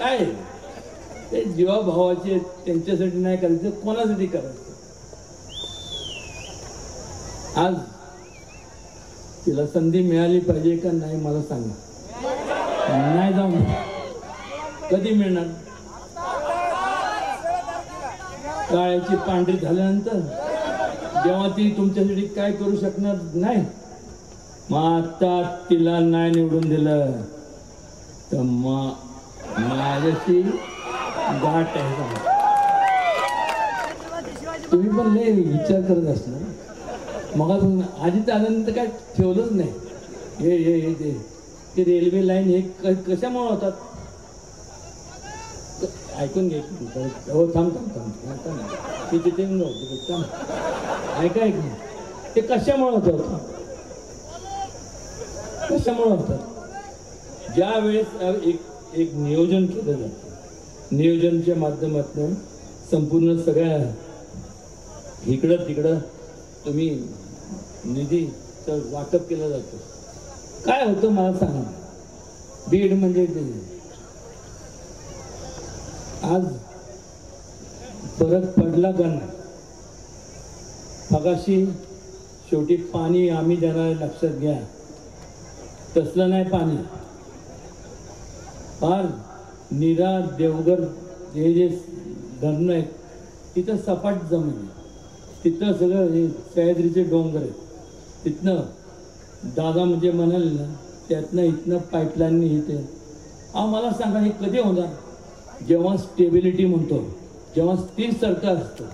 काय ते जीवाभावाचे त्यांच्यासाठी नाही करायचं, कोणासाठी करायचं? आज तिला संधी मिळाली पाहिजे का नाही मला सांगा. नाही जाऊन कधी मिळणार? काळ्याची पांढरी झाल्यानंतर, जेव्हा ती तुमच्यासाठी काय करू शकणार नाही. मग आता तिला नाही निवडून दिलं तर माझ्याशी गाठ आहे. तुम्ही पण लय विचार करत असणार. मग आधी त्यानंतर काय ठेवलंच नाही. हे रेल्वे लाईन हे कशामुळे होतात? ऐकून घे. हो थांब ते तिथे ऐका ते कशामुळे होतं? कशामुळे होतात? ज्या वेळेस एक नियोजन केलं जातं, नियोजनच्या माध्यमातून संपूर्ण सगळ्या इकडं तिकडं तुम्ही निधीचं वाटप केलं जातं. काय होतं मला सांगा. बीड म्हणजे आज फरक पडला का नाही? मगाशी शेवटी पाणी आम्ही देणार, लक्षात घ्या. तसलं नाही पाणी. फार नीरा देवघर हे जे धरणं आहेत तिथं सपाट जमीन आहे. तिथं सगळं हे सह्याद्रीचे डोंगर आहेत. तिथनं दादा म्हणजे म्हणाले ना, त्यातनं इथनं पाईपलाईनने इथे. मला सांगा हे कधी होणार? जेव्हा स्टेबिलिटी म्हणतो, जेव्हा स्थिर सरकार असतं